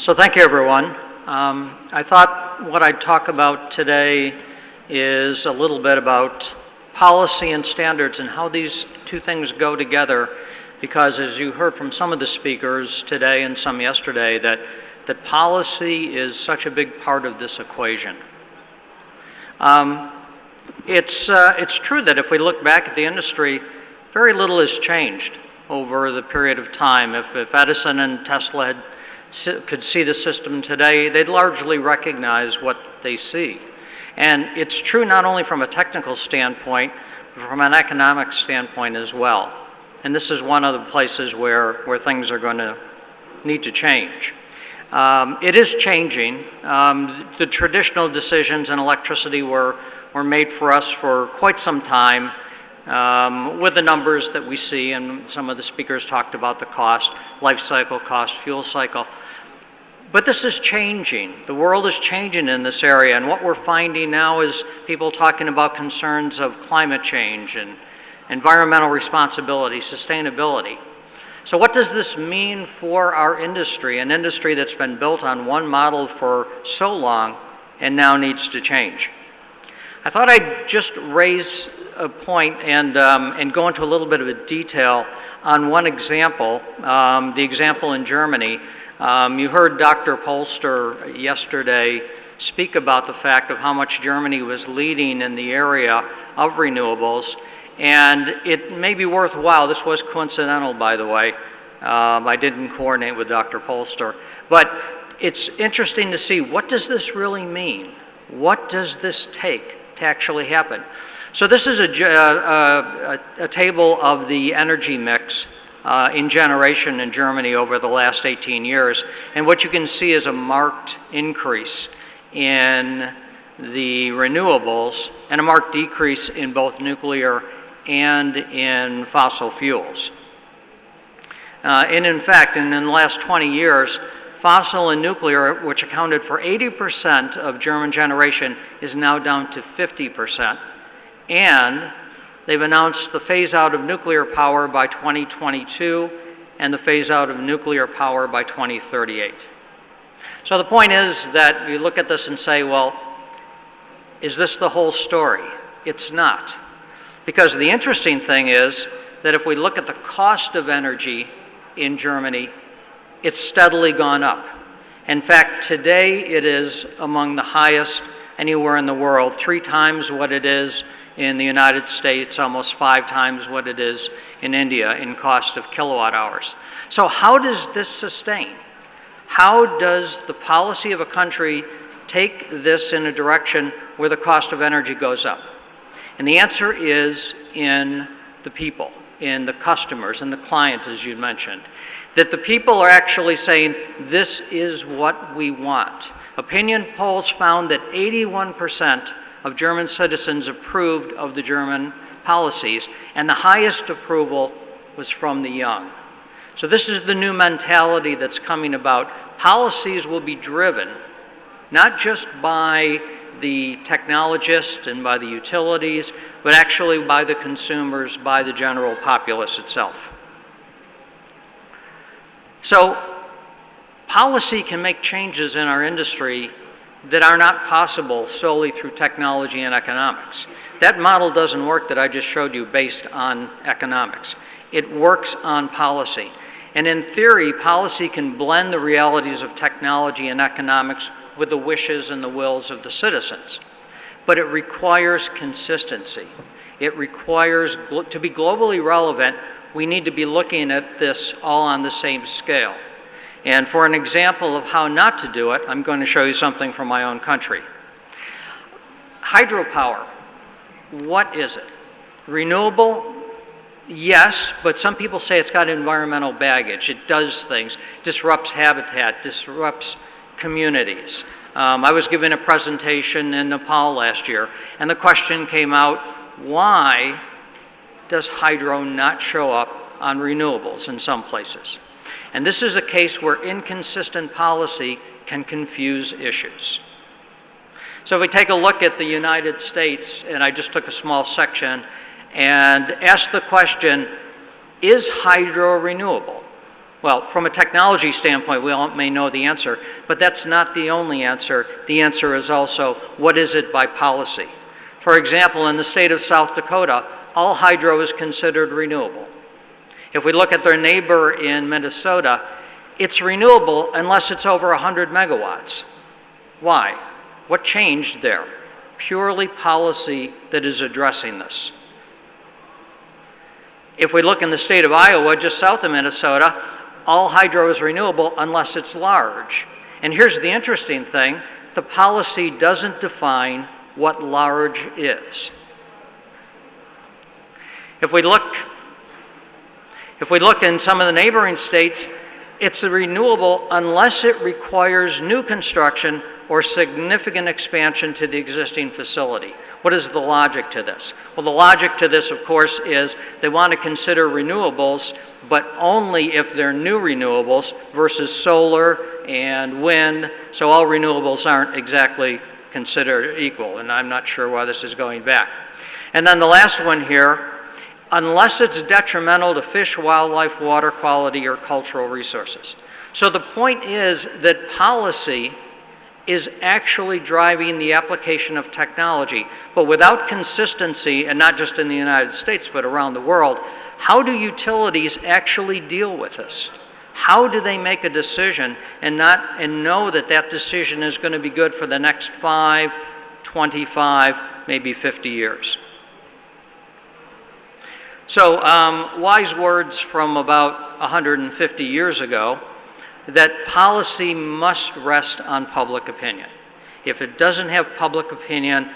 So thank you, everyone. I thought what I'd talk about today is a little bit about policy and standards and how these two things go together, because as you heard from some of the speakers today and some yesterday, that policy is such a big part of this equation. It's true that if we look back at the industry, very little has changed over the period of time. If Edison and Tesla could see the system today, they'd largely recognize what they see. And it's true not only from a technical standpoint, but from an economic standpoint as well. And this is one of the places where things are going to need to change. It is changing. The traditional decisions in electricity were made for us for quite some time with the numbers that we see, and some of the speakers talked about the cost, life cycle cost, fuel cycle. But this is changing. The world is changing in this area, and what we're finding now is people talking about concerns of climate change and environmental responsibility, sustainability. So what does this mean for our industry, an industry that's been built on one model for so long and now needs to change? I thought I'd just raise a point and go into a little bit of a detail on one example, the example in Germany. You heard Dr. Polster yesterday speak about the fact of how much Germany was leading in the area of renewables, and it may be worthwhile, this was coincidental by the way, I didn't coordinate with Dr. Polster, but it's interesting to see, what does this really mean? What does this take to actually happen? So this is a table of the energy mix in generation in Germany over the last 18 years. And what you can see is a marked increase in the renewables and a marked decrease in both nuclear and in fossil fuels. And in fact, in the last 20 years, fossil and nuclear, which accounted for 80% of German generation, is now down to 50%. And they've announced the phase out of nuclear power by 2022 and the phase out of nuclear power by 2038. So the point is that you look at this and say, well, is this the whole story? It's not. Because the interesting thing is that if we look at the cost of energy in Germany, it's steadily gone up. In fact, today it is among the highest anywhere in the world, 3 times what it is in the United States, almost 5 times what it is in India in cost of kilowatt hours. So how does this sustain? How does the policy of a country take this in a direction where the cost of energy goes up? And the answer is in the people, in the customers, and the client, as you mentioned. That the people are actually saying, this is what we want. Opinion polls found that 81% of German citizens approved of the German policies, and the highest approval was from the young. So this is the new mentality that's coming about. Policies will be driven not just by the technologists and by the utilities, but actually by the consumers, by the general populace itself. So policy can make changes in our industry that are not possible solely through technology and economics. That model doesn't work that I just showed you based on economics. It works on policy. And in theory, policy can blend the realities of technology and economics with the wishes and the wills of the citizens. But it requires consistency. It requires, to be globally relevant, we need to be looking at this all on the same scale. And for an example of how not to do it, I'm going to show you something from my own country. Hydropower, what is it? Renewable? Yes, but some people say it's got environmental baggage. It does things, disrupts habitat, disrupts communities. I was giving a presentation in Nepal last year, and the question came out, why does hydro not show up on renewables in some places? And this is a case where inconsistent policy can confuse issues. So if we take a look at the United States, and I just took a small section, and ask the question, is hydro renewable? Well, from a technology standpoint, we all may know the answer, but that's not the only answer. The answer is also, what is it by policy? For example, in the state of South Dakota, all hydro is considered renewable. If we look at their neighbor in Minnesota, it's renewable unless it's over 100 megawatts. Why? What changed there? Purely policy that is addressing this. If we look in the state of Iowa, just south of Minnesota, all hydro is renewable unless it's large. And here's the interesting thing, the policy doesn't define what large is. If we look in some of the neighboring states, it's renewable unless it requires new construction or significant expansion to the existing facility. What is the logic to this? Well, the logic to this, of course, is they want to consider renewables, but only if they're new renewables versus solar and wind. So all renewables aren't exactly considered equal, and I'm not sure why this is going back. And then the last one here, unless it's detrimental to fish, wildlife, water quality, or cultural resources. So the point is that policy is actually driving the application of technology. But without consistency, and not just in the United States, but around the world, how do utilities actually deal with this? How do they make a decision and know that that decision is going to be good for the next 5, 25, maybe 50 years? So wise words from about 150 years ago, that policy must rest on public opinion. If it doesn't have public opinion,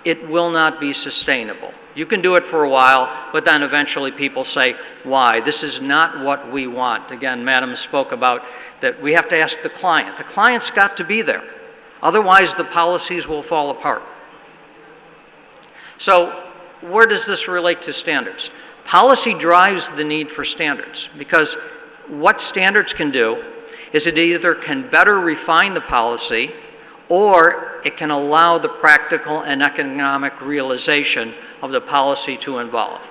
it will not be sustainable. You can do it for a while, but then eventually people say, why? This is not what we want. Again, Madam spoke about that we have to ask the client. The client's got to be there. Otherwise, the policies will fall apart. So where does this relate to standards? Policy drives the need for standards, because what standards can do is it either can better refine the policy or it can allow the practical and economic realization of the policy to evolve.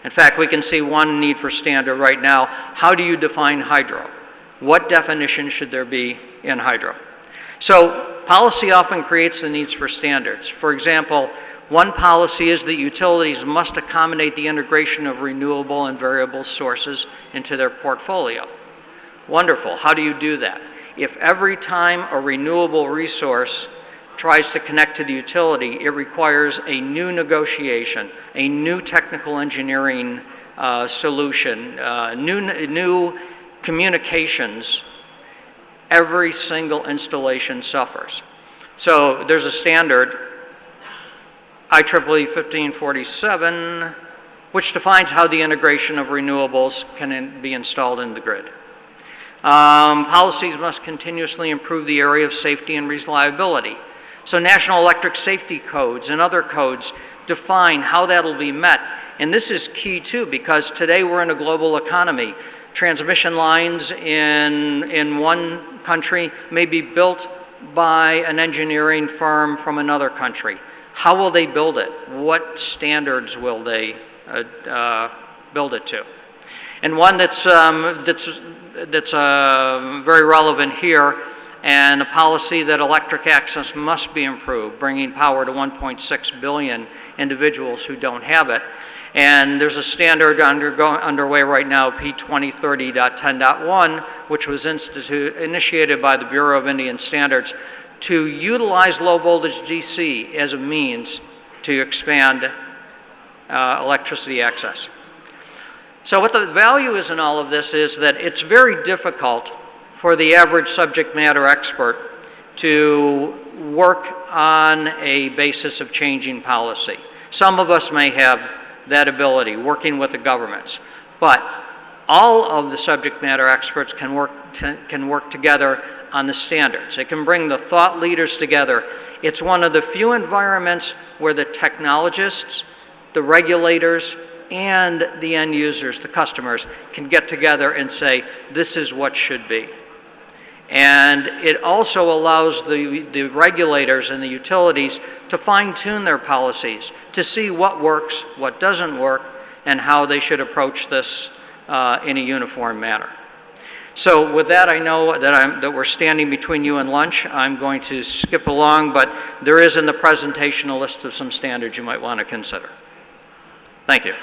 In fact, we can see one need for standard right now. How do you define hydro? What definition should there be in hydro? So policy often creates the needs for standards. For example, one policy is that utilities must accommodate the integration of renewable and variable sources into their portfolio. Wonderful. How do you do that? If every time a renewable resource tries to connect to the utility, it requires a new negotiation, a new technical engineering solution, new communications, every single installation suffers. So there's a standard, IEEE 1547, which defines how the integration of renewables can be installed in the grid. Policies must continuously improve the area of safety and reliability. So National Electric Safety Codes and other codes define how that'll be met. And this is key too, because today we're in a global economy. Transmission lines in one country may be built by an engineering firm from another country. How will they build it? What standards will they build it to? And one that's very relevant here, and a policy that electric access must be improved, bringing power to 1.6 billion individuals who don't have it. And there's a standard underway right now, P2030.10.1, which was initiated by the Bureau of Indian Standards to utilize low voltage DC as a means to expand electricity access. So what the value is in all of this is that it's very difficult for the average subject matter expert to work on a basis of changing policy. Some of us may have that ability, working with the governments, but all of the subject matter experts can work together on the standards. It can bring the thought leaders together. It's one of the few environments where the technologists, the regulators, and the end users, the customers, can get together and say, this is what should be. And it also allows the regulators and the utilities to fine-tune their policies, to see what works, what doesn't work, and how they should approach this in a uniform manner. So with that, I know that we're standing between you and lunch. I'm going to skip along, but there is in the presentation a list of some standards you might want to consider. Thank you.